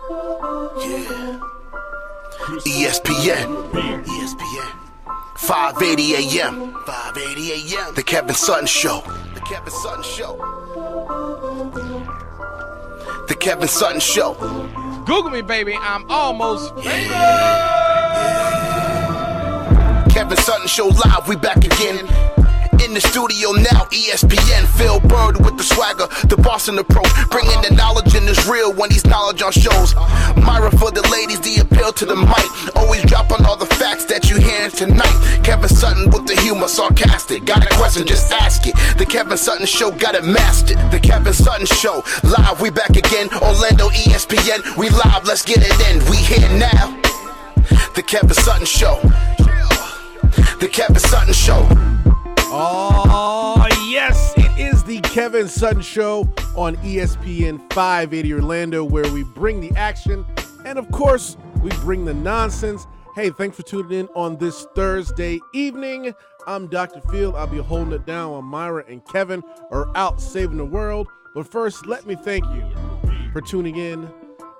Yeah. ESPN. 5:80 a.m. 5:80 a.m. The Kevin Sutton Show. The Kevin Sutton Show. The Kevin Sutton Show. Google me, baby. I'm almost famous. Kevin Sutton Show live. We back again. In the studio now, ESPN, Phil Bird with the swagger, the boss and the pro, bringing the knowledge in is real when he's knowledge on shows. Myra for the ladies, the appeal to the mic, always dropping all the facts that you hearing tonight. Kevin Sutton with the humor, sarcastic, got a question, just ask it. The Kevin Sutton Show got it mastered. The Kevin Sutton Show, live, we back again, Orlando, ESPN, we live, let's get it in, we here now. The Kevin Sutton Show. The Kevin Sutton Show. Oh, yes, it is the Kevin Sutton Show on ESPN 580 Orlando, where we bring the action and, of course, we bring the nonsense. Hey, thanks for tuning in on this Thursday evening. I'm Dr. Field. I'll be holding it down while Myra and Kevin are out saving the world. But first, let me thank you for tuning in.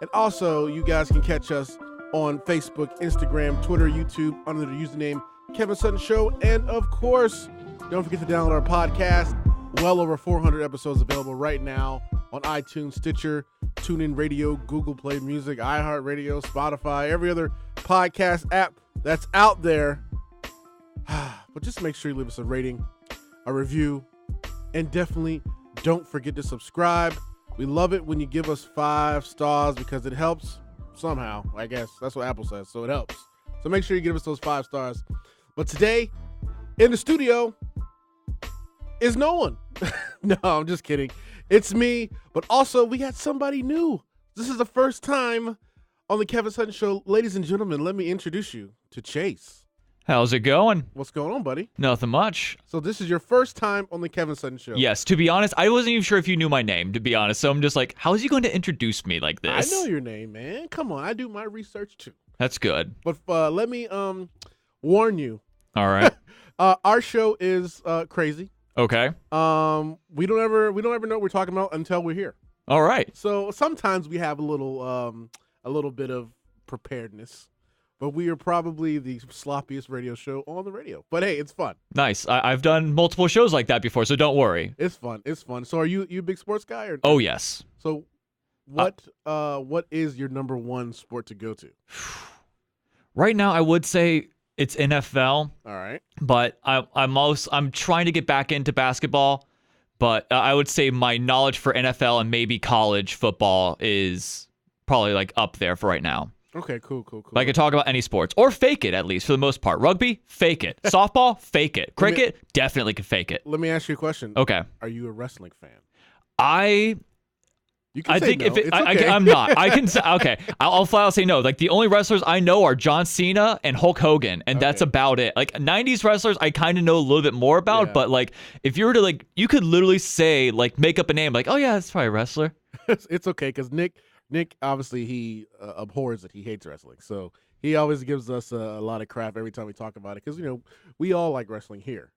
And also, you guys can catch us on Facebook, Instagram, Twitter, YouTube under the username Kevin Sutton Show. And, of course, don't forget to download our podcast. Well over 400 episodes available right now on iTunes, Stitcher, TuneIn Radio, Google Play Music, iHeartRadio, Spotify, every other podcast app that's out there. But just make sure you leave us a rating, a review, and definitely don't forget to subscribe. We love it when you give us 5 stars because it helps somehow. I guess that's what Apple says, so it helps. So make sure you give us those 5 stars. But today, in the studio, is no one. No, I'm just kidding. It's me, but also we got somebody new. This is the first time on the Kevin Sutton Show. Ladies and gentlemen, let me introduce you to Chase. How's it going? What's going on, buddy? Nothing much. So this is your first time on the Kevin Sutton Show. Yes, to be honest, I wasn't even sure if you knew my name, to be honest. So I'm just like, how is he going to introduce me like this? I know your name, man. Come on, I do my research too. That's good. But let me warn you. All right. Our show is crazy. Okay. We don't ever know what we're talking about until we're here. All right. So sometimes we have a little bit of preparedness, but we are probably the sloppiest radio show on the radio. But hey, it's fun. Nice. I've done multiple shows like that before, so don't worry. It's fun. It's fun. So are you a big sports guy? Or Oh yes. So what is your number one sport to go to? Right now, I would say it's NFL. All right. But I'm trying to get back into basketball, but I would say my knowledge for NFL and maybe college football is probably like up there for right now. Okay, cool. But I could talk about any sports or fake it, at least for the most part. Rugby, fake it. Softball, fake it. Cricket, definitely can fake it. Let me ask you a question. Okay. Are you a wrestling fan? I think no. if it, It's okay. I'm not. I can say, okay. I'll flat out say no. Like the only wrestlers I know are John Cena and Hulk Hogan, and that's about it. Like 90s wrestlers, I kind of know a little bit more about, but like if you were to like, you could literally say like make up a name, like oh yeah, that's probably a wrestler. It's okay because Nick obviously he abhors it. He hates wrestling, so he always gives us a lot of crap every time we talk about it because we all like wrestling here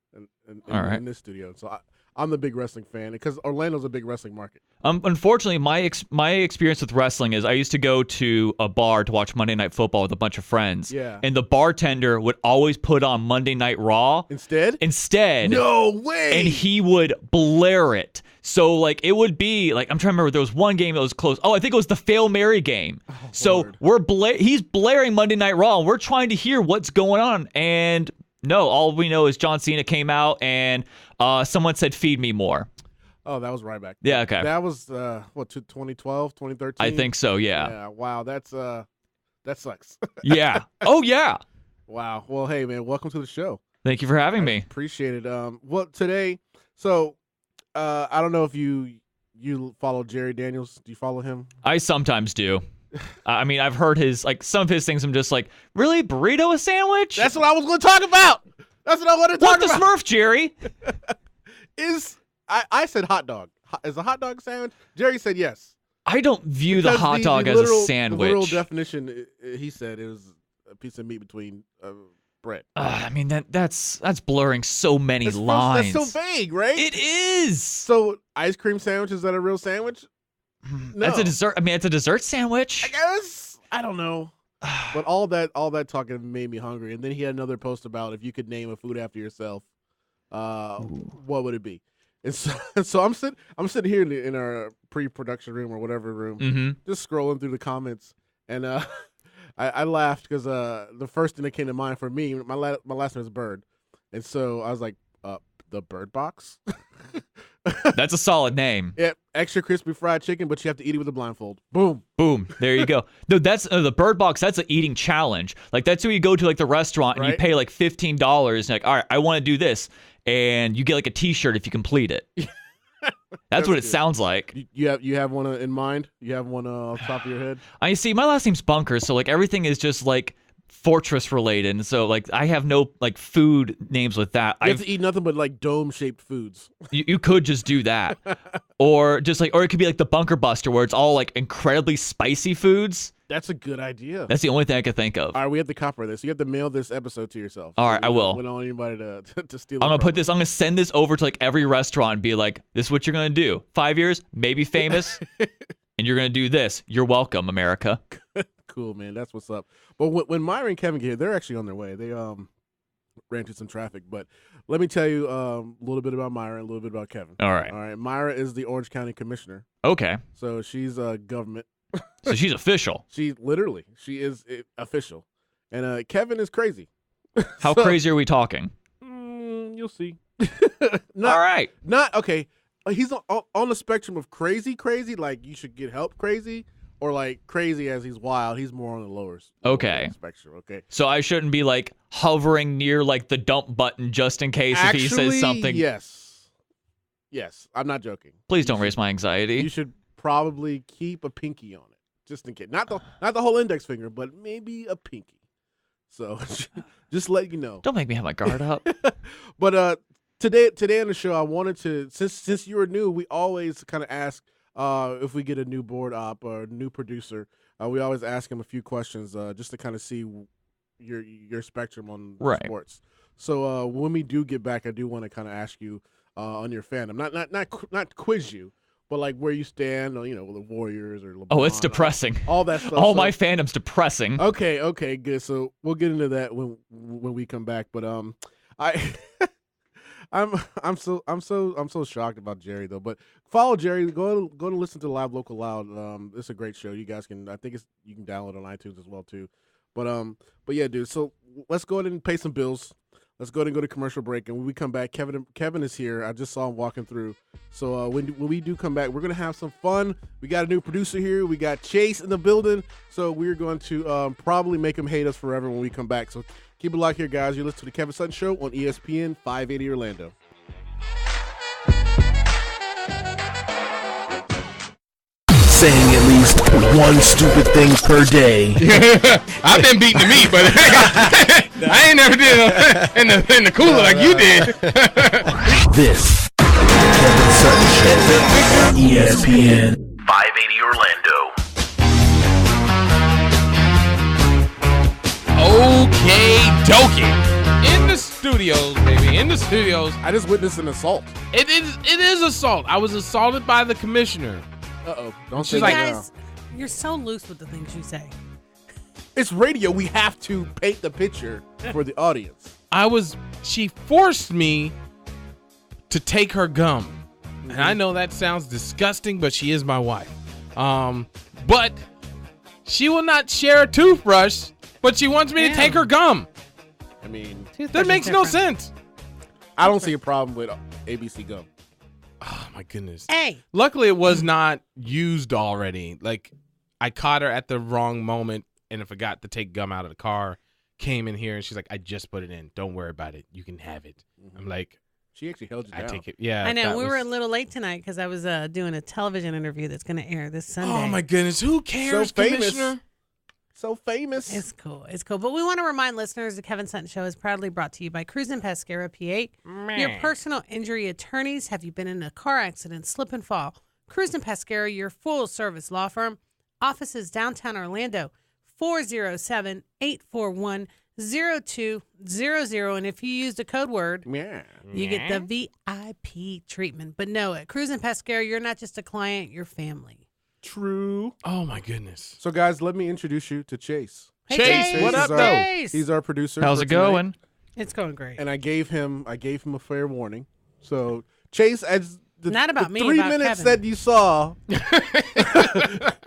in this studio. So I'm the big wrestling fan because Orlando's a big wrestling market. Unfortunately, my experience with wrestling is I used to go to a bar to watch Monday Night Football with a bunch of friends. Yeah. And the bartender would always put on Monday Night Raw. Instead. No way. And he would blare it. So, like, it would be, like, I'm trying to remember, there was one game that was close. Oh, I think it was the Fail Mary game. Oh, so, he's blaring Monday Night Raw, and we're trying to hear what's going on. And, no, all we know is John Cena came out, and someone said, feed me more. Oh, that was right back. Yeah, okay. That was, 2012, 2013? I think so, yeah. Yeah, wow, that sucks. Yeah. Oh, yeah. Wow. Well, hey, man, welcome to the show. Thank you for having me. Appreciate it. Well, today, so I don't know if you follow Jerry Daniels. Do you follow him? I sometimes do. I mean, I've heard some of his things. I'm just like, really? Burrito a sandwich? That's what I was going to talk about. That's what I wanted to talk about. What the Smurf, Jerry? I said hot dog. Is a hot dog a sandwich? Jerry said yes. I don't view the hot dog as a sandwich. The literal definition, he said, it was a piece of meat between bread. I mean, that's blurring so many lines. That's so vague, right? It is. So ice cream sandwich, is that a real sandwich? That's a dessert. I mean, it's a dessert sandwich. I guess. I don't know. But all that talking made me hungry. And then he had another post about if you could name a food after yourself, what would it be? And so I'm sitting here in our pre-production room or whatever room, just scrolling through the comments, and I laughed because the first thing that came to mind for me, my last name is Bird, and so I was like, the Bird Box. That's a solid name. Yeah, extra crispy fried chicken, but you have to eat it with a blindfold. Boom. Boom. There you go. No, that's the Bird Box. That's an eating challenge. Like that's where you go to like the restaurant and you pay like $15. And like, all right, I want to do this, and you get like a T-shirt if you complete it. That's what it sounds like. You have one in mind? You have one off the top of your head? I see. My last name's Bunker, so like everything is just like fortress related, and so like I have no like food names with that. You have to eat nothing but like dome-shaped foods. You could just do that, or it could be like the Bunker Buster, where it's all like incredibly spicy foods. That's a good idea. That's the only thing I could think of. All right, we have to copyright this. You have to mail this episode to yourself. All right, I will. We don't want anybody to steal. I'm gonna send this over to like every restaurant and be like, "This is what you're gonna do. 5 years, maybe famous, and you're gonna do this. You're welcome, America." Cool, man. That's what's up. But when Myra and Kevin get here, they're actually on their way. They ran into some traffic. But let me tell you a little bit about Myra and a little bit about Kevin. All right. Myra is the Orange County Commissioner. Okay. So she's government. So she's official. She is official. And Kevin is crazy. How crazy are we talking? You'll see. All right. Not okay. He's on the spectrum of crazy, like you should get help crazy, or like crazy as he's wild. He's more on the lower spectrum. Okay. So I shouldn't be like hovering near like the dump button just in case if he says something. Yes. I'm not joking. Please don't raise my anxiety. You should probably keep a pinky on it, just in case. Not the whole index finger, but maybe a pinky. So just let you know. Don't make me have my guard up. But today on the show, I wanted to, since you were new, we always kind of ask if we get a new board op or a new producer, we always ask him a few questions just to kind of see your spectrum on sports. So when we do get back, I do want to kind of ask you on your fandom, not quiz you, but like where you stand, the Warriors or LeBron. Oh, it's depressing. All that stuff. My fandom's depressing. Okay, good. So we'll get into that when we come back. But I'm so shocked about Jerry though. But follow Jerry. Go to listen to Live Local Loud. It's a great show. You guys can. I think you can download it on iTunes as well too. But yeah, dude. So let's go ahead and pay some bills. Let's go ahead and go to commercial break. And when we come back, Kevin is here. I just saw him walking through. So when we do come back, we're gonna have some fun. We got a new producer here. We got Chase in the building. So we're going to probably make him hate us forever when we come back. So keep it locked here, guys. You're listening to the Kevin Sutton Show on ESPN 580 Orlando. Saying at least one stupid thing per day. I've been beating the meat, but I ain't never did in the cooler like you did. This Kevin Sutton Show on ESPN 580 Orlando. Okay, dokie. In the studios, baby. In the studios. I just witnessed an assault. It is assault. I was assaulted by the commissioner. Uh-oh. Don't say She's that like, now. Guys, you're so loose with the things you say. It's radio. We have to paint the picture for the audience. She forced me to take her gum. And I know that sounds disgusting, but she is my wife. But she will not share a toothbrush, but she wants me to take her gum. I mean, That makes no sense. I don't see a problem with ABC gum. Oh, my goodness. Hey. Luckily, it was not used already. Like, I caught her at the wrong moment and I forgot to take gum out of the car. Came in here and she's like, I just put it in. Don't worry about it. You can have it. I'm like, she actually held you down. I take it. Yeah. I know. that We was- were a little late tonight because I was doing a television interview that's going to air this Sunday. Oh, my goodness. Who cares, So famous. Commissioner? So famous. It's cool. It's cool. But we want to remind listeners the Kevin Sutton Show is proudly brought to you by Cruz and Pescara PA. Your personal injury attorneys. Have you been in a car accident, slip and fall? Cruz and Pescara, your full service law firm. Offices downtown Orlando, 407-841-0200. And if you use the code word, you get the VIP treatment. But no, at Cruz and Pescara, you're not just a client, you're family. True. Oh my goodness. So, guys, let me introduce you to Chase. Hey, Chase, what is up, our- though? Chase. He's our producer. How's for it tonight. going? It's going great. And I gave him a fair warning. So, Chase, as the, Not about the me, 3 about minutes Kevin. that you saw,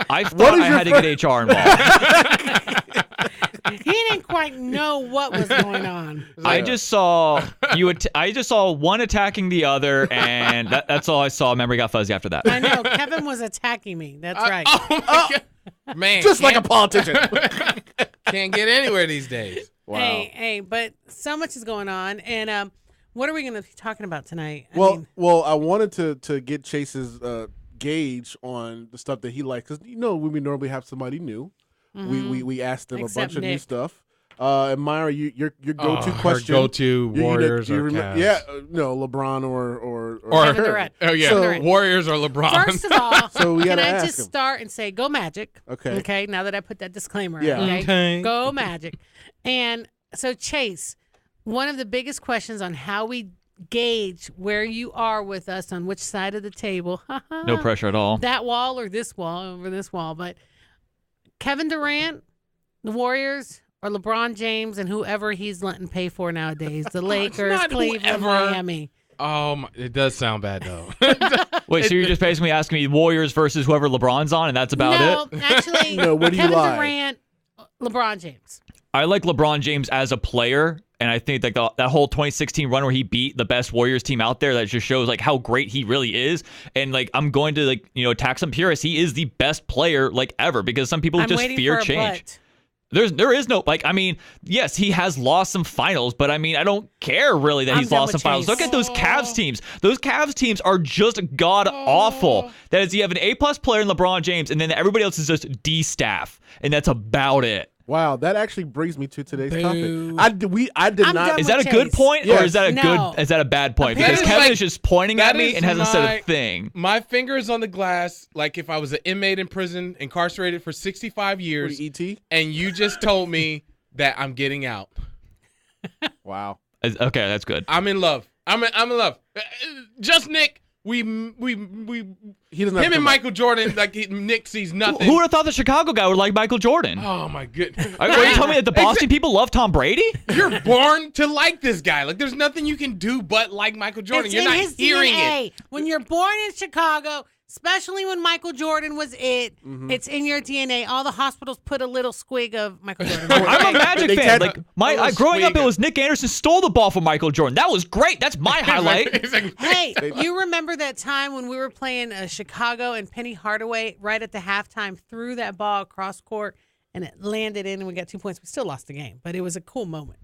I thought I had to get HR involved. He didn't quite know what was going on. I just saw I just saw one attacking the other, and that's all I saw. Memory got fuzzy after that. I know. Kevin was attacking me. That's right. Oh my God. Man, just like a politician. can't get anywhere these days. Wow. Hey, but so much is going on. And what are we going to be talking about tonight? Well, I wanted to get Chase's gauge on the stuff that he likes, because when we normally have somebody new, we asked them Except a bunch of new Nick. stuff. And Myra, your go-to Her question. go-to Warriors or remember? Cavs. Yeah, no, LeBron or Kevin Durant. Oh yeah, So- Durant. Warriors or LeBron. First of all, So we can gotta I ask just him. start and say, go Magic? Okay. Okay, now that I put that disclaimer Yeah. out, Okay. Go Magic. And so, Chase, one of the biggest questions on how we gauge where you are with us on which side of the table. No pressure at all. That wall or this wall over this wall. But Kevin Durant, the Warriors, or LeBron James and whoever he's letting pay for nowadays. The Lakers, not Cleveland, whoever. Miami. Oh, it does sound bad though. Wait, so you're just basically asking me Warriors versus whoever LeBron's on, and that's about it? No, actually, No, where do you Kevin lie? Durant, LeBron James. I like LeBron James as a player, and I think like that whole 2016 run where he beat the best Warriors team out there, that just shows like how great he really is. And like I'm going to attack some purists. He is the best player like ever, because some people I'm just waiting fear for a change. but. There is no yes, he has lost some finals, but I don't care really that I'm he's done lost some with finals. Chase. Look at those Cavs teams. Those Cavs teams are just god awful. That is, you have an A+ player in LeBron James, and then everybody else is just D staff, and that's about it. Wow, that actually brings me to today's Boo. topic. I did I'm not. done Is that a with good Chase. point, or Yes. is that No. a bad point? That Because is Kevin like- is just pointing at that me is and hasn't said my- a thing. My fingers on the glass, like if I was an inmate in prison, incarcerated for 65 years, ET. and you just told me that I'm getting out. Wow. Okay, that's good. I'm in love. I'm in love. Just Nick. We He doesn't. Have him to and Michael Jordan. Like Nick sees nothing. Who would have thought the Chicago guy would like Michael Jordan? Oh my goodness. Are you telling me that the Boston people love Tom Brady? You're born to like this guy. Like there's nothing you can do but like Michael Jordan. It's You're in not his hearing DNA. it. When you're born in Chicago, especially when Michael Jordan was it's in your DNA. All the hospitals put a little squig of Michael Jordan. I'm a Magic They fan. tattoo- Like growing up, it Swig. was Nick Anderson stole the ball from Michael Jordan. That was great. That's my highlight. He's like, Hey, you remember that time when we were playing Chicago and Penny Hardaway right at the halftime threw that ball across court and it landed in and we got 2 points. We still lost the game, but it was a cool moment.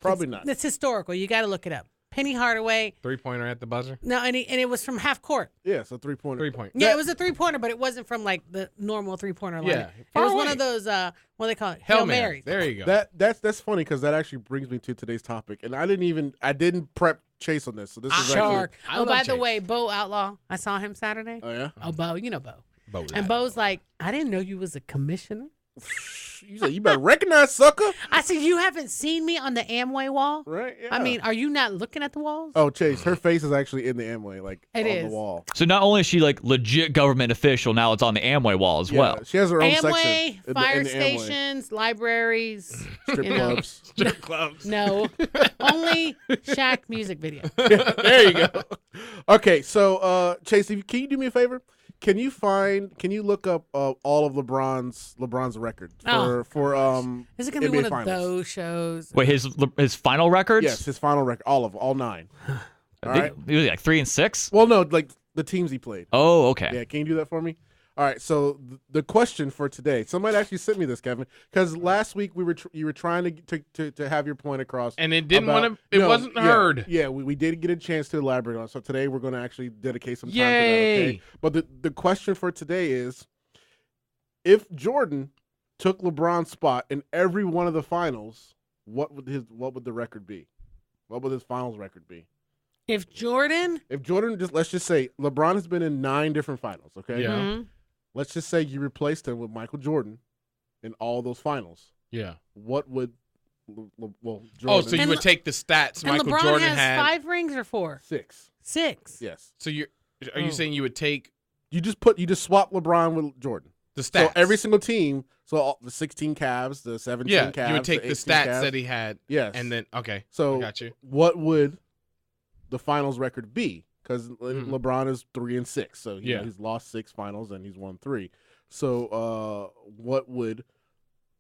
Probably not. It's historical. You got to look it up. Penny Hardaway. 3-pointer at the buzzer. No, and it was from half court. Yeah, so 3-pointer. 3-point. Yeah, it was a 3-pointer, but it wasn't from like the normal 3-pointer line. Yeah, It far was one away. of those what do they call it? Hail Hail Mary. Marys. There you go. That's funny, because that actually brings me to today's topic, and I didn't prep Chase on this, so this is Shark. I Oh, love by the Chase. way, Bo Outlaw. I saw him Saturday. Oh yeah. Oh, Bo, you know Bo. Bo's And out. Bo's like, I didn't know you was a commissioner. You said you better recognize, sucker. I said, you haven't seen me on the Amway wall? Right. Yeah. I mean, are you not looking at the walls? Oh, Chase, her face is actually in the Amway, like It on is. the wall. So not only is she like legit government official, now it's on the Amway wall as well. Yeah, she has her own section. Amway, in fire the Amway. stations, libraries. Strip you know. clubs. Strip clubs. No, only Shaq music video. There you go. Okay, so Chase, can you do me a favor? Can you look up all of LeBron's records for Is it gonna be NBA one finals? of those shows? Wait, his final records? Yes, his final record, all 9. All I think right. he was like 3 and 6. Well, no, like the teams he played. Oh, okay. Yeah, can you do that for me? All right. So the question for today, somebody actually sent me this, Kevin, because last week you were trying to have your point across, And it didn't about- want to. It No, wasn't yeah, heard. Yeah, we did get a chance to elaborate on it. So today we're going to actually dedicate some time to that. Yay. Okay. But the question for today is, if Jordan took LeBron's spot in every one of the finals, what would the record be? What would his finals record be? If Jordan, If Jordan, let's just say LeBron has been in 9 different finals. Okay. Yeah. Mhm. Let's just say you replaced him with Michael Jordan in all those finals. Yeah. What would Jordan? Oh, so you And would Le- take the stats and Michael LeBron Jordan has had. 5 rings or 4? 6. 6. Yes. So are you saying you would take You just swap LeBron with Jordan. The stats. So every single team, all the 16 Cavs, the 17 Cavs, you would take the stats Cavs, that he had. Yes. And then, okay. So I got you. what would the finals record be? Because LeBron is 3-6, so he's lost 6 finals and he's won 3. So what would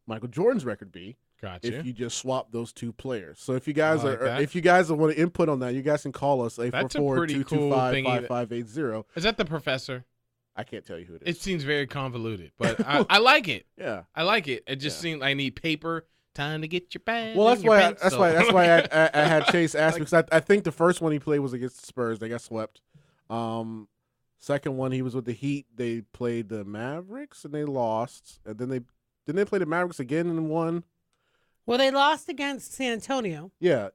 Michael Jordan's record be? Gotcha. If you just swap those 2 players. So if you guys if you guys want to input on that, you guys can call us 844-225-5580. Is that the professor? I can't tell you who it is. It seems very convoluted, but I like it. Yeah, I like it. It just seems I need paper. Time to get your pen. Well, that's why I had Chase ask me, because I think the first one he played was against the Spurs. They got swept. Second one he was with the Heat. They played the Mavericks and they lost. And then didn't they play the Mavericks again and won? Well, they lost against San Antonio. Yeah.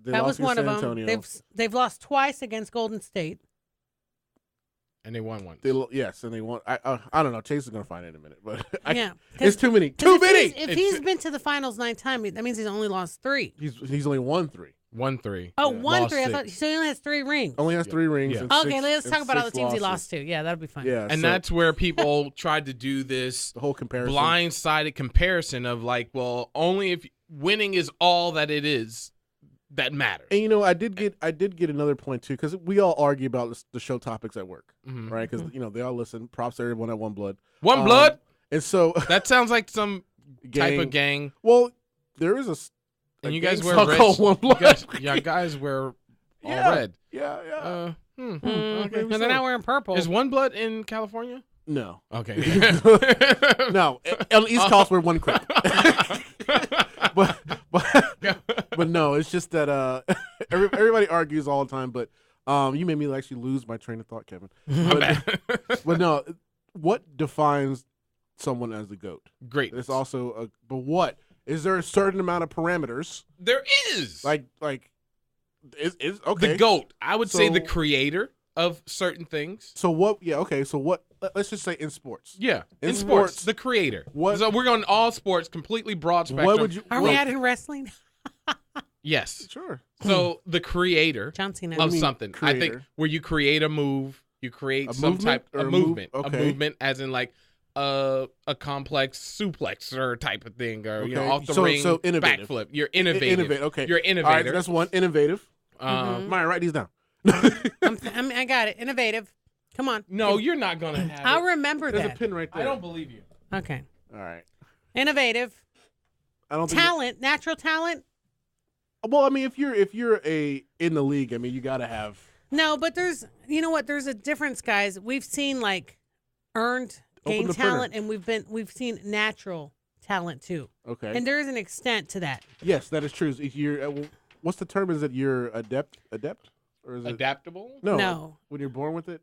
That was one of them. They've lost twice against Golden State. And they won once. And they won. I don't know. Chase is gonna find it in a minute, but it's too many. Too many. If he's been to the finals 9 times, that means he's only lost 3. He's only won 3. 1-3. Oh, 1-3. I 6. thought so. He only has 3 rings. Only has 3 rings. Yeah. And okay, let's talk about all the teams losses. he lost to. Yeah, that'll be fun. Yeah, and that's where people tried to do this the whole comparison, blindsided comparison of like, well, only if winning is all that it is that matters. And I did get another point too, because we all argue about the show topics at work, right? Because they all listen. Props to everyone at One Blood. One Blood. And so that sounds like some type of gang. Well, there is a and you guys wear red. One Blood. You guys wear all red. Yeah. Okay. And they're not wearing purple. Is One Blood in California? No. Okay. No. On the East Coast, we're one crap. But no, it's just that everybody argues all the time. But you made me actually lose my train of thought, Kevin. But no, what defines someone as the GOAT? Great. It's also but what is there a certain amount of parameters? There is. Like is okay. The GOAT. I would say the creator of certain things. So what? Yeah. Okay. So what? Let's just say in sports. Yeah. In sports, the creator. What? So we're going all sports, completely broad spectrum. What would you? Are we adding wrestling? Yes. Sure. So the creator John Cena. of something. Creator. I think where you create a move, you create some type of movement. A movement as in like a complex suplex or type of thing, or off the ring innovative. backflip. You're innovative. Okay. You're innovative. All right, that's one. Innovative. Maya, write these down. I got it. Innovative. Come on. No, you're not gonna have I'll it. remember There's that. a pin right there. I don't believe you. Okay. All right. Innovative. I don't think Talent. Natural talent. well, I mean, if you're in the league, I mean, you got to have. No, but there's there's a difference, guys. We've seen like earned Open gain the talent, printer. and we've seen natural talent too. Okay. And there is an extent to that. Yes, that is true. If you're, what's the term? Is it you're adept, or is it Adaptable? No. When you're born with it,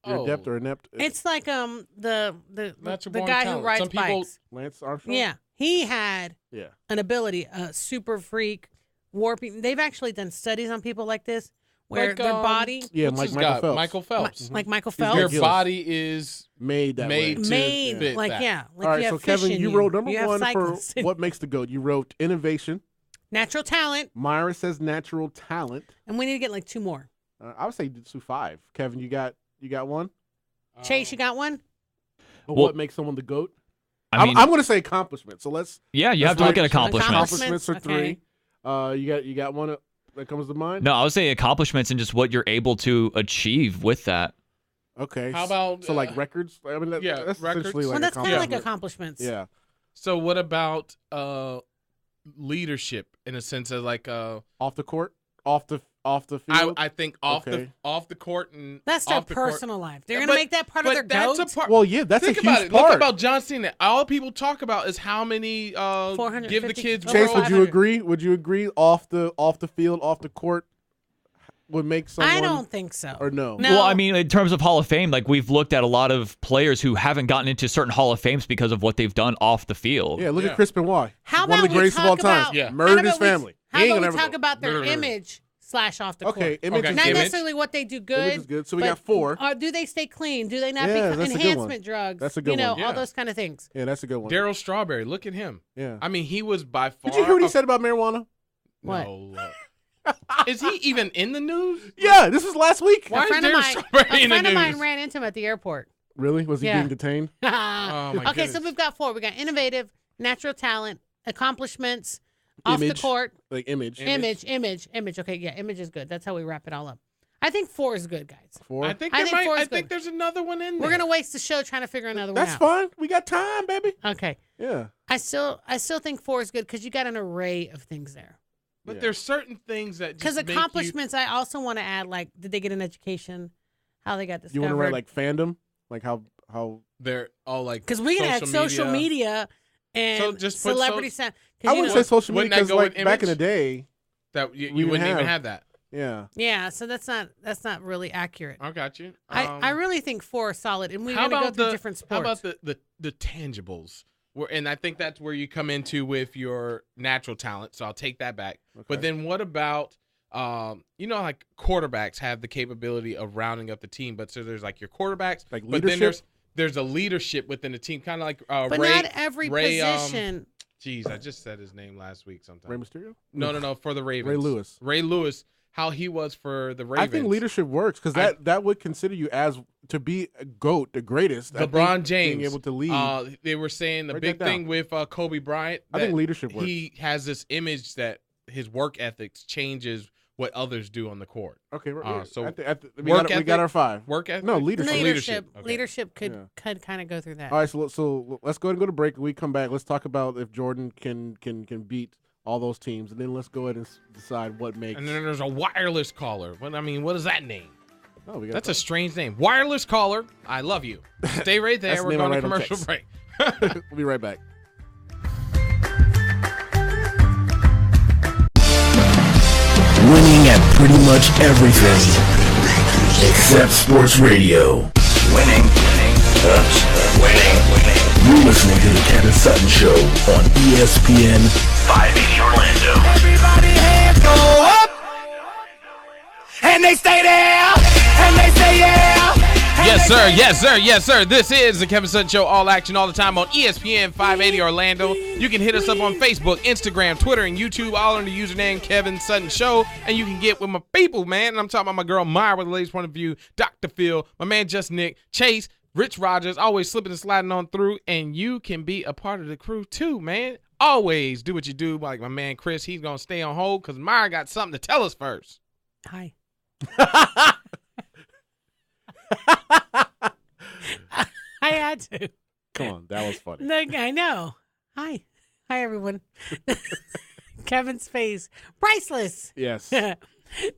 you're Oh. adept or inept. It's like the Natural the born guy talent. who rides Some people- bikes. Lance Armstrong. Yeah, he had Yeah. an ability, a super freak, warping. They've actually done studies on people like this, where Like, their body, Yeah, What's like his Michael guy? Phelps. Michael Phelps. like Michael He's Phelps, Your body is Made that way. made to made fit like that. like All right, you so have fish Kevin, in you wrote number you have one for cycles. what makes the GOAT. You wrote innovation. Natural talent, Myra says natural talent. and we need to get like 2 more. I would say do 5. Kevin, you got one. Chase, you got one? But Well- what makes someone the GOAT? I mean, I'm going to say accomplishment. So let's. yeah, you have to let's look at write- accomplishments. Accomplishments are Okay. 3. You got one that comes to mind? No, I would say accomplishments and just what you're able to achieve with that. Okay. How about so like records? I mean, that's records. essentially like Well, that's kind of like accomplishment. accomplishments. Yeah. So what about leadership in a sense of like Off the court, off the field. I think off Okay. the court and That's their off the court. personal life. They're Yeah, going to but- make that part of but their that's GOAT. a part. Well, yeah, that's Think a about huge it. part. Look about John Cena. All people talk about is how many give the 450 kids over Chase, roles. would you 500. agree? Would you agree? Off the field, off the court, would make someone. I don't think so. Or no. No. Well, I mean, in terms of Hall of Fame, like we've looked at a lot of players who haven't gotten into certain Hall of Fames because of what they've done off the field. Yeah, look Yeah. at Chris Benoit. How One of about the greatest we of all talk time. about? Yeah. how Murdered his about we- family. How He ain't about we gonna talk ever go. about their Murder. image / off the court? Okay, image Okay. is Not Image. necessarily what they do good. Image is good. So we but got 4. Do they stay clean? Do they not Yeah, become that's a good one. enhancement drugs? That's a good You know, one. Yeah. all those kind of things. Yeah, that's a good one. Daryl Strawberry. Look at him. Yeah. I mean, he was by far. Did you hear what he a- said about marijuana? What? No. Is he even in the news? Yeah, this was last week. Why a friend is of Daryl mine, Strawberry a in the friend of mine news? ran into him at the airport. Really? Was he Yeah. being detained? Oh, my Okay, goodness. so we've got 4. We got innovative, natural talent, accomplishments, off the Image. court, Like image. image. Okay, yeah, image is good. That's how we wrap it all up. I think 4 is good, guys. 4. I think, I think 4 is I think good. there's another one in there. We're gonna waste the show trying to figure another That's one out. fine. We got time, baby. Okay, Yeah. I still think 4 is good because you got an array of things there. But Yeah. there's certain things that Because just make accomplishments, I also want to add, like, did they get an education? How they got discovered? You want to write like fandom? Like how they're all like because we can add social media and So just put celebrity sound. I wouldn't say social media wouldn't that because go like with back in the image? day, that you we wouldn't didn't even have- have that. yeah. Yeah, so that's not really accurate. I got you. I really think 4 is solid, and we're how going to go about through the different sports. how about the tangibles? And I think that's where you come into with your natural talent. So I'll take that back. But Okay. then what about like quarterbacks have the capability of rounding up the team, but so there's like your quarterbacks, Like but then leadership? there's a leadership within the team, kind of like but Ray. not every Ray, position. Geez, I just said his name last week. Sometime. Rey Mysterio? No, for the Ravens. Ray Lewis. Ray Lewis. How he was for the Ravens. I think leadership works because that would consider you as to be a GOAT, the greatest. I LeBron think James being able to lead. They were saying the Write big that down. thing with Kobe Bryant. I think that leadership works. He has this image that his work ethics changes what others do on the court. Okay, so we work got our 5. Work ethic. No, leadership. Leadership Okay. could kind of go through that. All right, so let's go ahead and go to break. When we come back, let's talk about if Jordan can beat all those teams, and then let's go ahead and decide what makes. And then there's a wireless caller. What does that name? Oh, we got That's a strange name. Wireless caller. I love you. Stay right there. That's the We're name I going to write on commercial checks. break. We'll be right back. Winning at pretty much everything except sports radio. Winning. You're listening to the Kevin Sutton Show on ESPN 580 Orlando. Everybody hands go up, and they stay there, and they say yeah. Yes, sir. This is the Kevin Sutton Show, all action, all the time on ESPN 580 Orlando. You can hit us up on Facebook, Instagram, Twitter, and YouTube, all under the username Kevin Sutton Show. And you can get with my people, man. And I'm talking about my girl Myra with the latest point of view, Dr. Phil, my man Just Nick, Chase, Rich Rogers, always slipping and sliding on through. And you can be a part of the crew too, man. Always do what you do. Like my man Chris, he's going to stay on hold because Myra got something to tell us first. Hi. I had to. Come on, that was funny. I know. Hi, everyone. Kevin's face, priceless. Yes.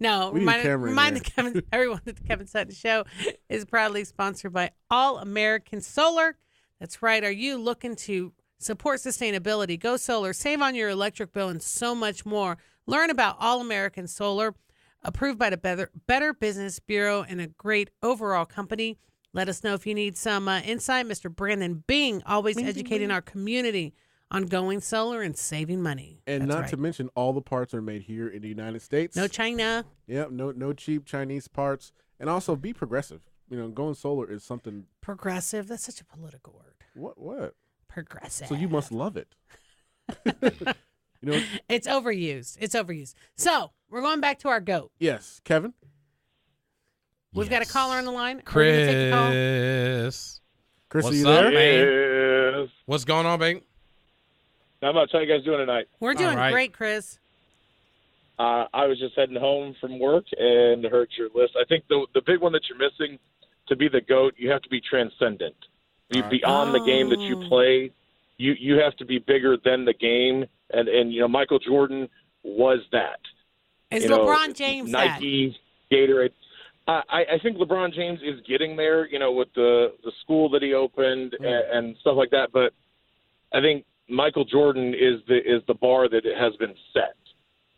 No, We need a camera in remind there. everyone that the Kevin Sutton Show is proudly sponsored by All American Solar. That's right. Are you looking to support sustainability? Go solar, save on your electric bill, and so much more. Learn about All American Solar, approved by the Better Business Bureau and a great overall company. Let us know if you need some insight. Mr. Brandon Bing, always educating our community on going solar and saving money. And That's not right. to mention, all the parts are made here in the United States. No China. Yep, no cheap Chinese parts. And also be progressive. Going solar is something. Progressive. That's such a political word. What? Progressive. So you must love it. It's overused. So we're going back to our GOAT. Yes, Kevin. We've got a caller on the line. Are we gonna take the call? Chris, What's are you up, there? man? Yes. What's going on, babe? Not much. How you guys doing tonight? We're doing All right. great, Chris. I was just heading home from work and heard your list. I think the big one that you're missing, to be the GOAT, you have to be transcendent. Be beyond the game that you play. You have to be bigger than the game. And Michael Jordan was that. Is LeBron James Nike, Gatorade. I think LeBron James is getting there, with the school that he opened and stuff like that. But I think Michael Jordan is the bar that it has been set,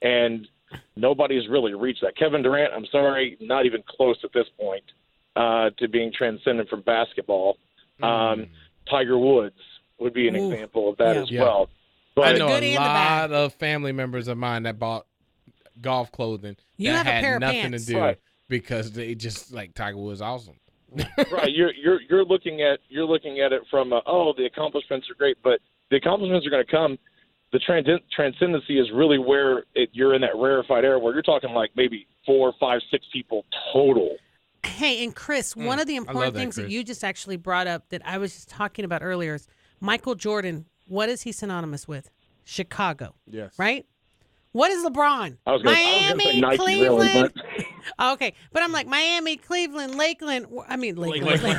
and nobody's really reached that. Kevin Durant, I'm sorry, not even close at this point to being transcendent from basketball. Tiger Woods would be an example of that as well. But I know good a and the bad. lot of family members of mine that bought golf clothing You that have a had pair of nothing pants. to do Right. because they just like Tiger Woods awesome. right, you're looking at it from the accomplishments are great, but the accomplishments are going to come. The transcendency is really where you're in that rarefied era where you're talking like maybe 4, 5, 6 people total Hey, and Chris, one of the important that, things that Chris. you just actually brought up that I was just talking about earlier is Michael Jordan. What is he synonymous with? Chicago. Yes. Right? What is LeBron? I was gonna say Nike, Cleveland. really, Okay, but I'm like Miami, Cleveland, Lakeland. I mean Lakeland.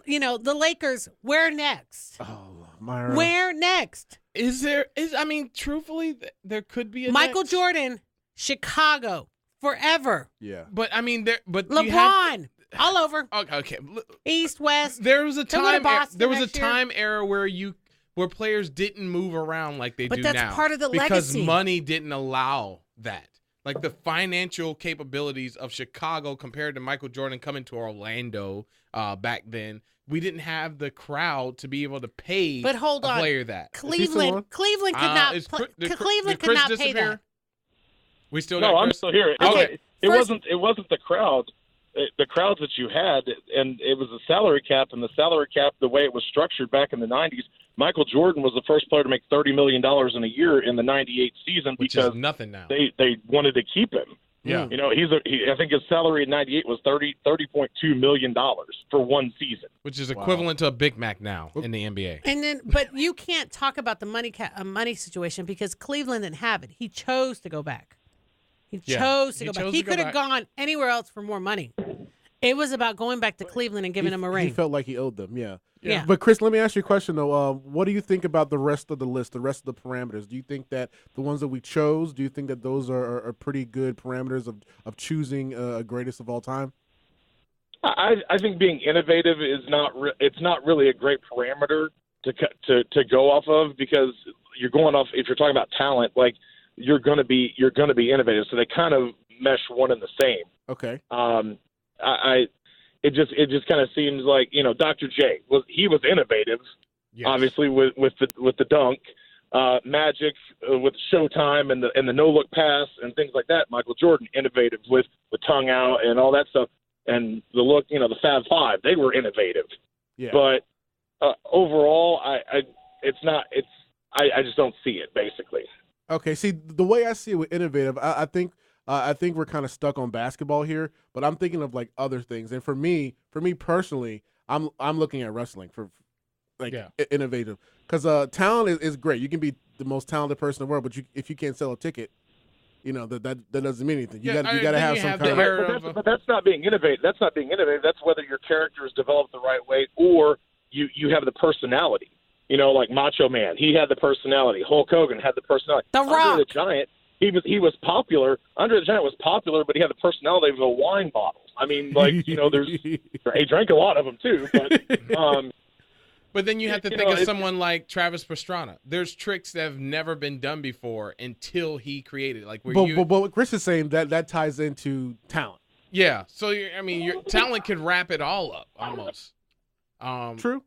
The Lakers. Where next? Oh, Myra. Where next? I mean, truthfully, there could be a Michael next. Jordan, Chicago, forever. Yeah. But I mean, LeBron, all over. Okay. East, West. There was a He'll go to time. Boston There was a next year. time era where players didn't move around like they But do that's now. part of the because legacy. money didn't allow that. Like the financial capabilities of Chicago compared to Michael Jordan coming to Orlando back then, we didn't have the crowd to be able to pay But hold a on. player that. Cleveland could not. Cleveland could not pay that. We still No, got I'm Chris? still here. Okay, It first- wasn't the crowd. The crowds that you had, and it was a salary cap, and the salary cap, the way it was structured back in the 90s, Michael Jordan was the first player to make $30 million in a year in the 98 season Which because is nothing now. they wanted to keep him. Yeah. You know, I think his salary in 98 was $30.2 million for one season. Which is equivalent to a Big Mac now in the NBA. And then, but you can't talk about the money situation because Cleveland didn't have it. He chose to go back. He chose to go back. He could have gone anywhere else for more money. It was about going back to Cleveland and giving him a ring. He felt like he owed them, yeah. Yeah. But, Chris, let me ask you a question, though. What do you think about the rest of the list, the rest of the parameters? Do you think that the ones that we chose, do you think that those are pretty good parameters of choosing a greatest of all time? I think being innovative is it's not really a great parameter to go off of because you're going off if you're talking about talent like you're going to be innovative, so they kind of mesh one and the same. Okay. It just kind of seems like Dr. J was innovative, obviously with the dunk, Magic with Showtime and the no look pass and things like that. Michael Jordan innovative with the tongue out and all that stuff, and the look, the Fab Five, they were innovative. Yeah. But overall, I just don't see it basically. Okay, see, the way I see it with innovative, I think we're kind of stuck on basketball here, but I'm thinking of like other things. And for me personally, I'm looking at wrestling for innovative because talent is great. You can be the most talented person in the world, but if you can't sell a ticket, that doesn't mean anything. You got to have some kind of. But that's not being innovative. That's not being innovative. That's whether your character is developed the right way or you have the personality. Like Macho Man, he had the personality. Hulk Hogan had the personality. The Rock. Andre the Giant, he was popular. Andre the Giant was popular, but he had the personality of a wine bottle. I mean, he drank a lot of them too. But then you have to think of someone like Travis Pastrana. There's tricks that have never been done before until he created it. But what Chris is saying that ties into talent. Yeah. So your talent can wrap it all up almost. True.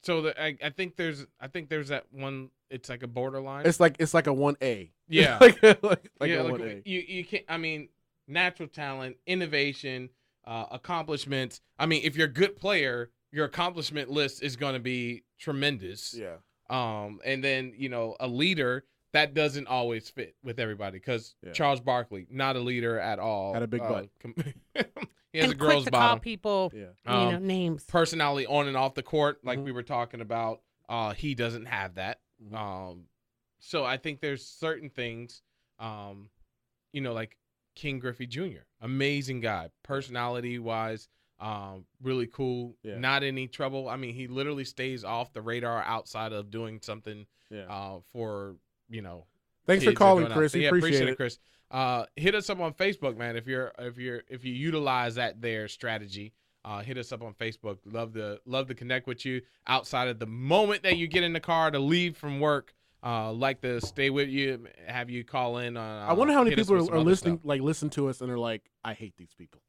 So I think there's that one. It's like a borderline. It's like a 1A. Yeah. like a 1A. You can't. I mean, natural talent, innovation, accomplishments. I mean, if you're a good player, your accomplishment list is going to be tremendous. Yeah. And then a leader that doesn't always fit with everybody because Charles Barkley not a leader at all. Had a big butt. He has and a girl's quick to bottom. call people, names. Personality on and off the court, like we were talking about. He doesn't have that. So I think there's certain things, like King Griffey Jr., amazing guy, personality-wise, really cool, not any trouble. I mean, he literally stays off the radar outside of doing something for, Thanks for calling, Chris. We appreciate it, Chris. Hit us up on Facebook, man. If you utilize that there strategy, hit us up on Facebook. Love to connect with you outside of the moment that you get in the car to leave from work. Like to stay with you, have you call in. I wonder how many people are listening, listen to us and are like, I hate these people.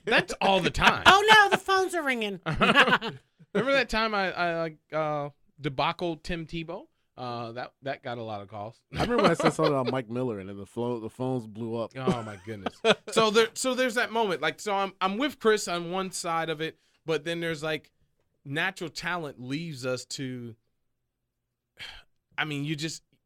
That's all the time. Oh no, the phones are ringing. Remember that time I debacle Tim Tebow? That got a lot of calls. I remember when I said something about Mike Miller and then the phones blew up. Oh my goodness. So there's that moment. I'm with Chris on one side of it, but then there's natural talent leaves us to. I mean,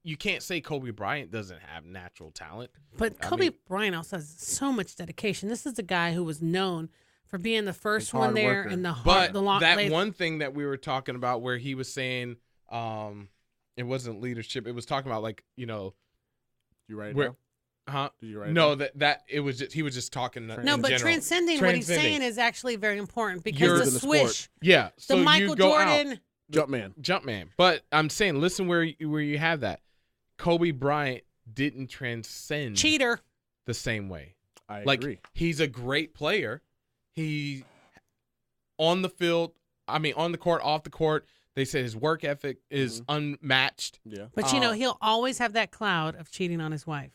you can't say Kobe Bryant doesn't have natural talent. But Kobe Bryant also has so much dedication. This is a guy who was known for being the first one there worker. and One thing that we were talking about where he was saying it wasn't leadership. It was talking about like, you know, You write it where, down? huh? Did you write it No, down? that it was just he was just talking. No, in but general. transcending what he's saying is actually very important because the in the swish, sport. Yeah, so the Michael you go Jordan. out, Jumpman. But I'm saying, listen where you have that. Kobe Bryant didn't transcend Cheater. the same way. I agree. He's a great player. He on the field, on the court, off the court. They said his work ethic is unmatched. Yeah. But he'll always have that cloud of cheating on his wife.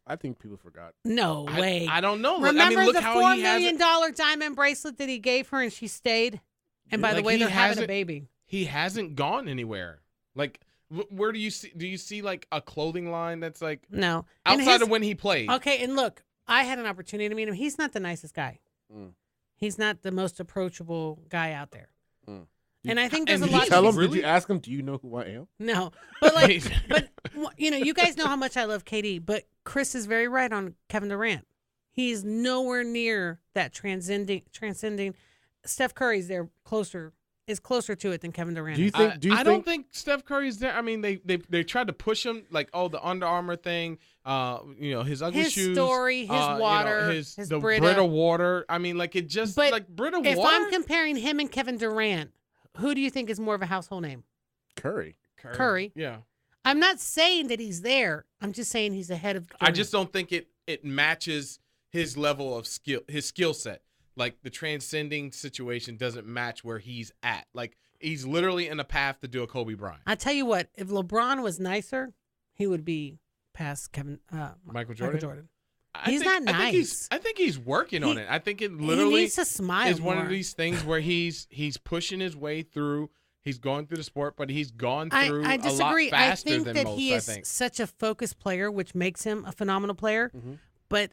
I think people forgot. No way. I don't know. Remember look the how $4 he has million diamond bracelet that he gave her and she stayed? And by the way, they're having a baby. He hasn't gone anywhere. Like, where do you see? Do you see like a clothing line that's like no outside of when he played? Okay, and look, I had an opportunity to meet him. He's not the nicest guy. He's not the most approachable guy out there. And I think there's a lot. Did you ask him? Do you know who I am? No, but you guys know how much I love KD. But Chris is very right on Kevin Durant. He's nowhere near that transcending. Steph Curry's there closer to it than Kevin Durant. Do you think? I don't think Steph Curry's there. I mean, they tried to push him like, the Under Armour thing. His ugly shoes, his story, his water, his the Brita water. I mean, like it just like Brita water. If I'm comparing him and Kevin Durant, who do you think is more of a household name? Curry. Yeah. I'm not saying that he's there. I'm just saying he's ahead of Jordan. I just don't think it matches his level of skill, his skill set. Like the transcending situation doesn't match where he's at. Like he's literally in a path to do a Kobe Bryant. I tell you what, if LeBron was nicer, he would be past Michael Jordan. He's not nice. I think he's working on it. I think it literally he needs to smile is one more. of these things where he's pushing his way through. He's going through the sport, but he's gone through I disagree. a lot faster I think than that most. he is such a focused player, which makes him a phenomenal player. But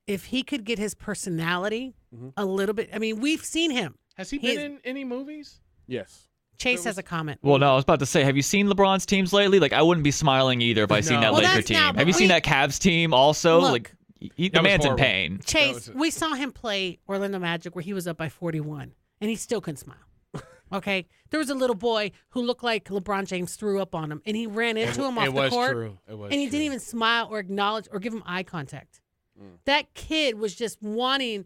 if he could get his personality a little bit, I mean, we've seen him. Has he been in any movies? Yes. Chase has a comment. Well, no, I was about to say, have you seen LeBron's teams lately? Like, I wouldn't be smiling either if I seen that Laker team. Have you seen that Cavs team also? Look, the man's in pain. Chase, we saw him play Orlando Magic where he was up by 41, and he still couldn't smile. Okay? There was a little boy who looked like LeBron James threw up on him, and he ran into him off the court. It was and he didn't even smile or acknowledge or give him eye contact. That kid was just wanting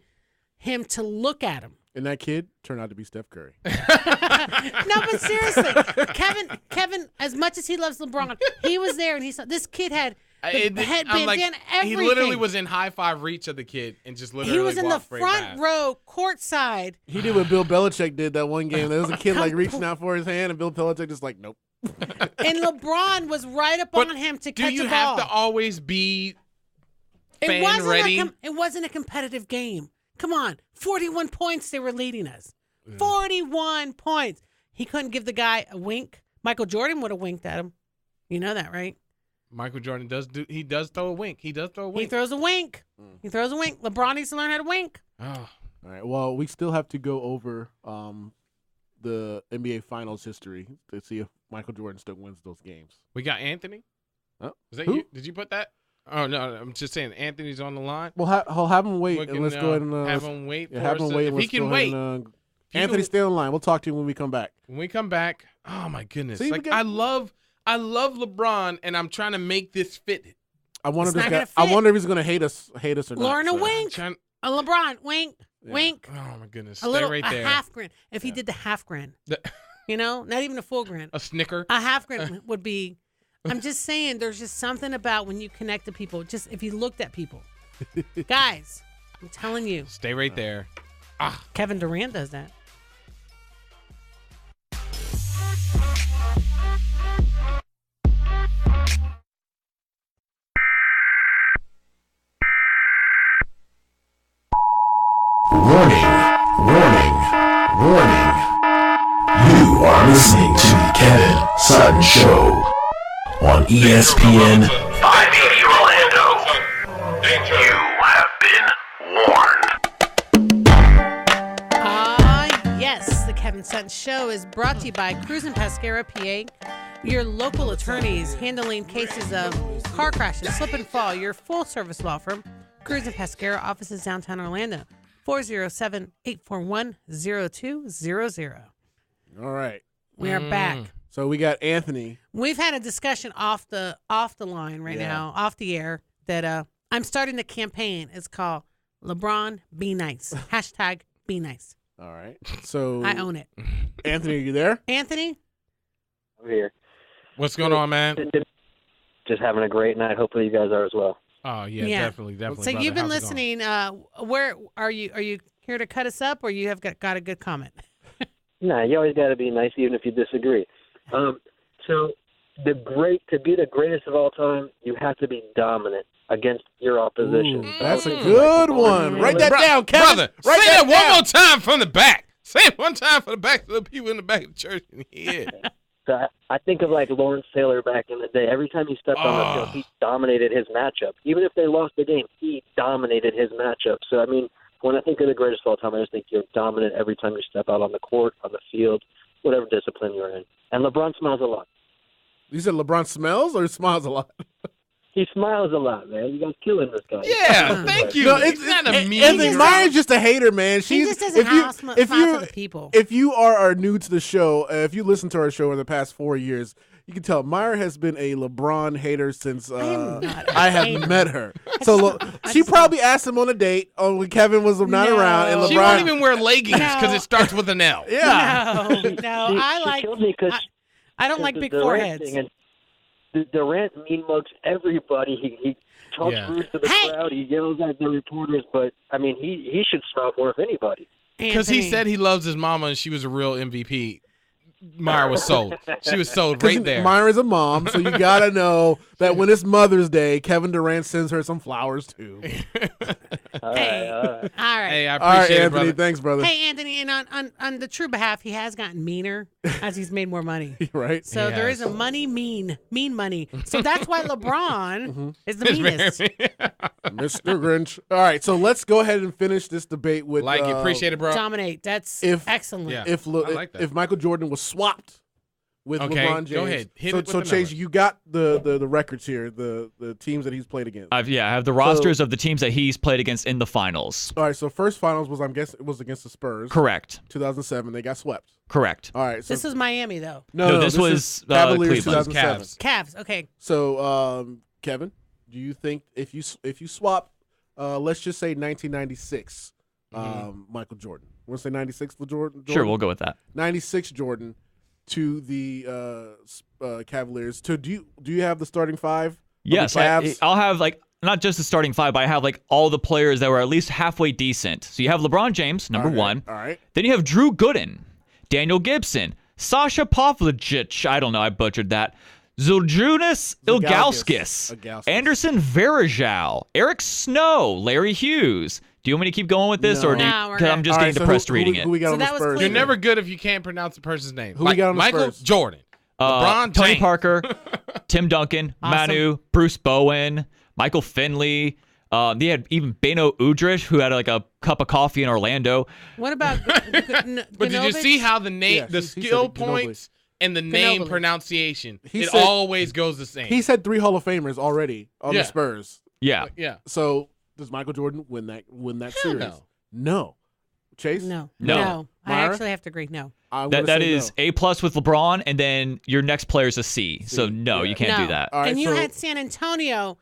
him to look at him. And that kid turned out to be Steph Curry. No, but seriously, Kevin, as much as he loves LeBron, he was there and he saw this kid had the headband and everything. He literally was in high five reach of the kid and just literally he was in the walked front row, courtside. He did what Bill Belichick did that one game. There was a kid like reaching out for his hand, and Bill Belichick just like, nope. And LeBron was right up on him to catch Do you a ball. have to always be fan ready? It wasn't a competitive game. Come on, 41 points they were leading us. 41 points. He couldn't give the guy a wink. Michael Jordan would have winked at him. You know that, right? Michael Jordan does throw a wink. He does throw a wink. He throws a wink. He throws a wink. LeBron needs to learn how to wink. Oh. All right. Well, we still have to go over the NBA Finals history to see if Michael Jordan still wins those games. We got Anthony. Oh, is that who? you? Did you put that? Oh no, I'm just saying Anthony's on the line. Well, I'll have him wait, and let's go ahead and have him wait. Yeah, have him wait. If he can wait, Anthony, stay on the line. We'll talk to you when we come back. When we come back, oh my goodness! See, like I love LeBron, and I'm trying to make this fit. I wonder if he's gonna hate us or not. Lauren, a wink. A LeBron, wink, wink. Oh my goodness! Stay right there. A half grin. If he did the half grin, not even a full grin. A snicker. A half grin would be. I'm just saying, there's just something about when you connect to people. Just if you looked at people, guys, I'm telling you. Stay right there. Kevin Durant does that. Warning. You are listening to the Kevin Sutton Show on ESPN 580 Orlando. You have been warned. Yes, the Kevin Sutton Show is brought to you by Cruz and Pescara, PA. Your local attorneys handling cases of car crashes, slip and fall. Your full-service law firm, Cruz and Pescara, offices downtown Orlando. 407-841-0200. All right. We are back. So we got Anthony. We've had a discussion off the line right now, off the air, that I'm starting the campaign. It's called LeBron Be Nice. Hashtag Be Nice. All right. So I own it. Anthony, are you there? Anthony? I'm here. What's going on, man? Just having a great night. Hopefully you guys are as well. Oh yeah, definitely. So brother. you've been How's it listening. Where are you? Are you here to cut us up, or you have got a good comment? Nah, you always got to be nice, even if you disagree. So to be the greatest of all time, you have to be dominant against your opposition. Ooh, that's a good one. Write that down, Kevin. Brother, Write say that that one down. more time from the back. Say it one time for the back, so the people in the back of the church can hear. So I think of like Lawrence Taylor back in the day. Every time he stepped on the field, he dominated his matchup. Even if they lost the game, he dominated his matchup. So, I mean, when I think of the greatest of all time, I just think you're dominant every time you step out on the court, on the field, whatever discipline you're in. And LeBron smiles a lot. You said LeBron smells or smiles a lot? He smiles a lot, man. You guys killing this guy. Yeah, thank you. No, it's not a mean. Anthony Meyer's just a hater, man. He just doesn't smile for the people. If you are new to the show, if you listen to our show in the past 4 years, you can tell Meyer has been a LeBron hater since I have met her. So she probably asked him on a date when Kevin was not around, and LeBron. She won't even wear leggings because it starts with an L. Yeah. No, I don't like big foreheads. Durant mean mugs everybody. He talks rude to the crowd. He yells at the reporters. But, I mean, he should stop more if anybody. Because he said he loves his mama and she was a real MVP. Meyer was sold. She was sold right there. Meyer is a mom, so you got to know that when it's Mother's Day, Kevin Durant sends her some flowers, too. All right. Hey, I appreciate All right, it, Anthony. brother. Thanks, brother. Hey, Anthony, and on the true behalf, he has gotten meaner as he's made more money. Right. So there is a mean money. So that's why LeBron is the meanest. Mr. Grinch. All right, so let's go ahead and finish this debate with appreciate it, bro. Dominate. That's excellent. Yeah. If I like that. if Michael Jordan was swapped with LeBron James. Go ahead. Hit it with the Chase, numbers. you got the records here, the teams that he's played against. I have the rosters of the teams that he's played against in the finals. All right, so first finals was it was against the Spurs. Correct. 2007, they got swept. Correct. All right, so This is Miami, though. no, this was is Cavaliers Cleveland. 2007. Cavs. Okay. So, Kevin, do you think if you swap, let's just say 1996, Michael Jordan. Want to say 96 Jordan? Sure, we'll go with that. 96 Jordan to the Cavaliers. Do you have the starting five? Yes, I'll have not just the starting five, but I have all the players that were at least halfway decent. So you have LeBron James, number one. All right. Then you have Drew Gooden, Daniel Gibson, Sasha Pavlovich. I don't know, I butchered that. Zydrunas Ilgauskas, Anderson Varejao, Eric Snow, Larry Hughes. Do you want me to keep going with this, or because I'm just getting depressed reading it? Who we got on the Spurs? You're never good if you can't pronounce the person's name. Who we got on the Michael Spurs? Jordan, LeBron Tony James. Parker, Tim Duncan, Manu, Bruce Bowen, Michael Finley. They had even Beno Udrih, who had a cup of coffee in Orlando. What about But did you see how the name, the skill points, and the name pronunciation, always goes the same? He said 3 Hall of Famers already on the Spurs. Yeah. Yeah. So does Michael Jordan win that series? No. Chase? No. Myra? I actually have to agree. No. That is A+ with LeBron, and then your next player is a C. So no, you can't do that. All right, and you had San Antonio,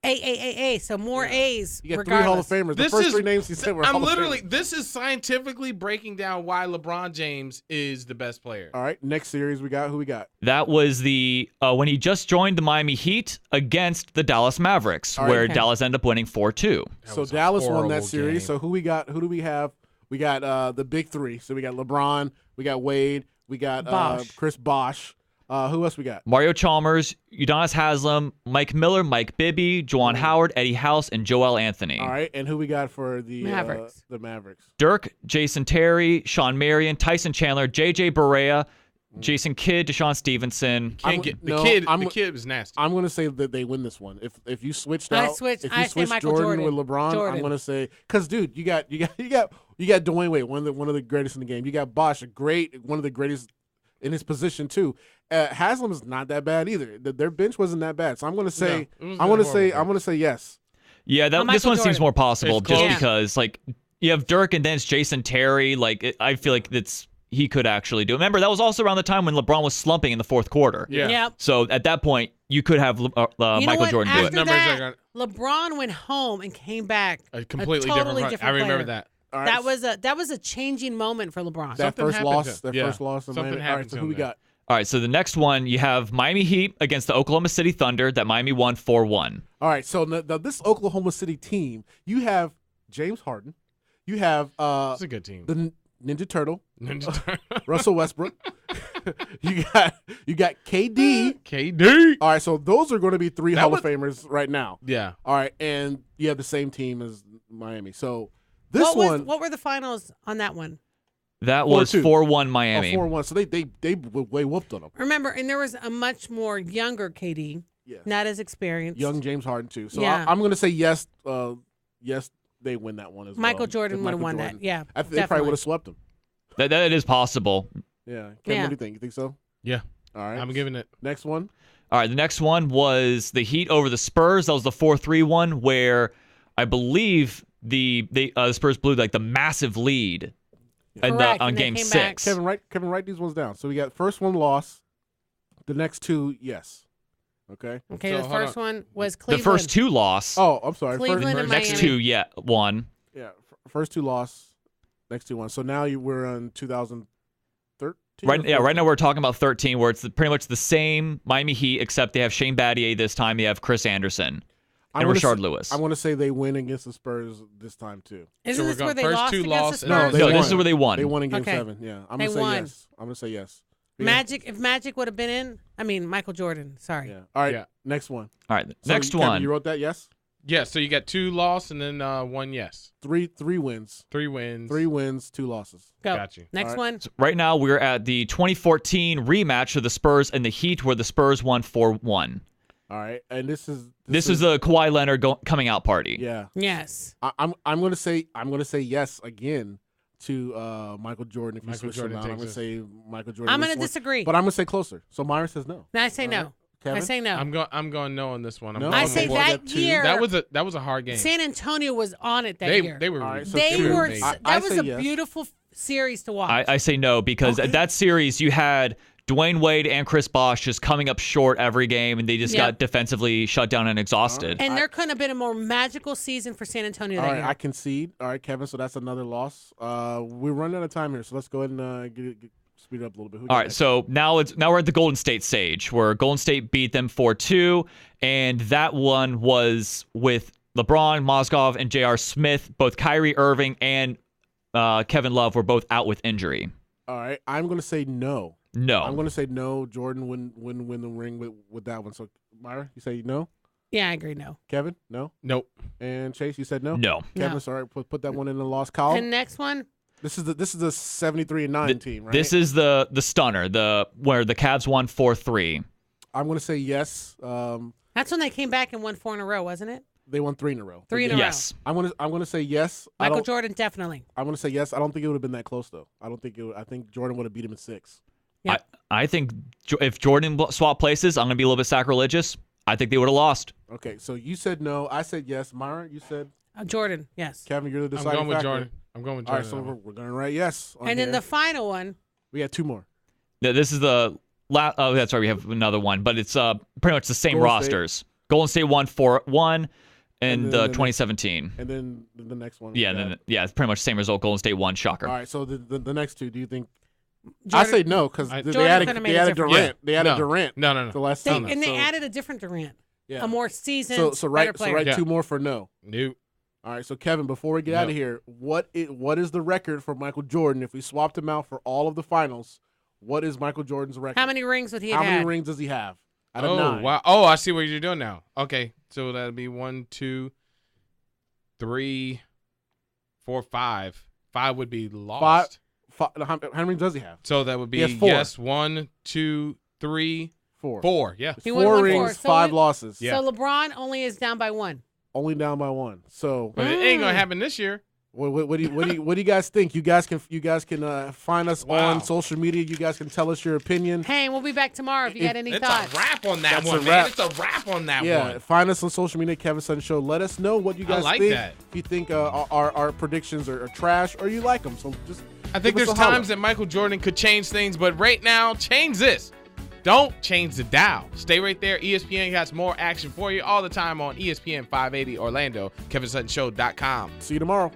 A. So more A's. You got regardless. 3 Hall of Famers. The first 3 names he said were Hall of Famers. This is scientifically breaking down why LeBron James is the best player. All right, next series who we got? That was the when he just joined the Miami Heat against the Dallas Mavericks, where Dallas ended up winning 4-2. So Dallas won that series. Game. So who do we have? We got the big 3. So we got LeBron, we got Wade, we got Chris Bosh. Who else we got? Mario Chalmers, Udonis Haslem, Mike Miller, Mike Bibby, Juwan Howard, Eddie House, and Joel Anthony. All right, and who we got for the Mavericks? The Mavericks. Dirk, Jason Terry, Sean Marion, Tyson Chandler, J.J. Barea, Jason Kidd, Deshaun Stevenson. The kid was nasty. I'm going to say that they win this one. If you switched out, if you switched Michael Jordan with LeBron, I'm going to say because dude, you got Dwayne Wade, one of the greatest in the game. You got Bosh, one of the greatest in his position too. Haslam is not that bad either. Their bench wasn't that bad. So I'm going to say, I'm going to say yes. Yeah, this one seems more possible just close. because like you have Dirk and then it's Jason Terry. Like I feel like he could actually do it. Remember, that was also around the time when LeBron was slumping in the fourth quarter. Yeah. Yep. So at that point, you could have Michael Jordan do it. After that, LeBron went home and came back A completely totally different. I remember player. that. All right. That was a changing moment for LeBron. That Something first happened loss. to him. That first loss. In Something Miami. All happened right. So to who him we there. got? All right, so the next one, you have Miami Heat against the Oklahoma City Thunder that Miami won 4-1. All right. So now this Oklahoma City team, you have James Harden, you have It's a good team. the Ninja Turtle, Ninja Turtle. Russell Westbrook. you got KD. KD. All right, so those are going to be three That Hall was- of Famers right now. Yeah. All right, and you have the same team as Miami. So this What were the finals on that one? That was 4-2. 4-1 Miami. 4-1. So they way whooped on them. Remember, and there was a much more younger KD, Yes. not as experienced. Young James Harden too. So Yeah. I'm going to say yes. Yes, they win that one as well. Michael Jordan If would have Michael won Jordan- that. Yeah, I think they probably definitely. would have swept them. That is possible. Yeah. Kevin, Yeah. what do you think? You think so? Yeah. All right. I'm giving it. Next one. All right, the next one was the Heat over the Spurs. That was the 4-3 one where I believe the Spurs blew like the massive lead Correct, on and they Game came 6. back. Kevin, write these ones down. So we got first one loss. The next two, yes. Okay. Okay, So, the hold first on. one was The Cleveland. first two loss. Oh, I'm sorry. Cleveland First, and next Miami. two, won. yeah. First two loss. Next two won. So now we're on 2013. Right now we're talking about 13, where it's pretty much the same Miami Heat, except they have Shane Battier this time. They have Chris Anderson and Rashard Lewis. I want to say they win against the Spurs this time too. Isn't So we're this where going they first lost two against loss the and- Spurs? they No, won. this is where they won. They won in Game Okay. 7. Yeah. I'm They gonna say won. yes. I'm gonna say yes. Magic. If Magic would have been in, I mean Michael Jordan. Sorry. Yeah. All right. Yeah. Next one. All right, So, next Kevin, one. You wrote that? Yes. Yeah. So you got 2 loss and then 1 yes. Three wins. 3 wins. 3 wins. 2 losses. Go. Got you. Next All one. Right now we're at the 2014 rematch of the Spurs and the Heat, where the Spurs won 4-1. All right. And this is the Kawhi Leonard coming out party. yeah. Yes. I'm gonna say yes again to Michael Jordan. If you Michael switch them Jordan out, I'm takes gonna it. say Michael Jordan. I'm this going to one. disagree. But I'm gonna say closer. So Myron says no. I say All no. right. Kevin? I say no. I'm going no on this one. I'm No? going I say with- that two. year. that was a hard game. San Antonio was on it that They year. were All right, so They two. were. amazing. That was say a yes. beautiful series to watch. I say no because at that series you had Dwayne Wade and Chris Bosh just coming up short every game, and they just Yep. got defensively shut down and exhausted. and there couldn't have been a more magical season for San Antonio All that right, year. I concede. All right, Kevin. So that's another loss. We're running out of time here, so let's go ahead and speed it up a little bit. Who All got right, next? so now we're at the Golden State stage, where Golden State beat them 4-2, and that one was with LeBron, Mozgov, and J.R. Smith. Both Kyrie Irving and Kevin Love were both out with injury. All right, I'm gonna say no. No. I'm gonna say no. Jordan wouldn't win the ring with that one. So Myra, you say no. Yeah, I agree. No. Kevin, no. Nope. And Chase, you said no. No. Kevin, No. sorry, put that one in the lost column. And next one. This is the 73-9 team, right? This is the stunner, where the Cavs won 4-3. I'm gonna say yes. That's when they came back and won 4 in a row, wasn't it? They won 3 in a row. 3 in a row. Yes. I'm gonna say yes. Michael Jordan definitely. I'm gonna say yes. I don't think it would have been that close though. I think Jordan would have beat him in 6. Yeah. I think if Jordan swapped places, I'm going to be a little bit sacrilegious. I think they would have lost. Okay, so you said no. I said yes. Myra, you said Jordan, yes. Kevin. You're the I'm deciding going with factor. Jordan. I'm going with All right, Jordan. so we're gonna write yes. on And then here. the final one. we had 2 more. This is the last. Oh, that's right. We have another one, but it's pretty much the same Golden State. rosters. Golden State won 4-1 in And then- 2017. And then the next one. Yeah, we then got- it's pretty much the same result. Golden State won. Shocker. All right, so the next 2. Do you think? Jordan, I say no because I- they Jordan added could've made a difference. Durant. Yeah. They added No. Durant. No. The last They, time. and they so, added a different Durant. yeah. A more seasoned, so better write player. Yeah. 2 more for no. Nope. All right, so Kevin, before we get out of here, what is the record for Michael Jordan if we swapped him out for all of the finals? What is Michael Jordan's record? How many rings would he How have many had? rings does he have? Out of Oh 9. wow! Oh, I see what you're doing now. Okay, so that'd be 1, 2, 3, 4, 5. 5 would be lost. How many rings does he have? So that would be He has 4. yes. 1, 2, 3, 4. 4. Yeah. He won 4 1-4. rings, So 5 we- losses. Yeah. So LeBron only is down by 1. Only down by 1. So But it ain't gonna happen this year. What do you guys think? You guys can find us on social media. You guys can tell us your opinion. Hey, we'll be back tomorrow if you got any thoughts. It's a wrap on that one, man. Wrap. It's a wrap on that one. Yeah, find us on social media, Kevin Sutton Show. Let us know what you guys think. That. If you think our predictions are trash or you like them. So just I think there's times that Michael Jordan could change things, but right now, change this. Don't change the dial. Stay right there. ESPN has more action for you all the time on ESPN 580 Orlando, KevinSuttonShow.com. See you tomorrow.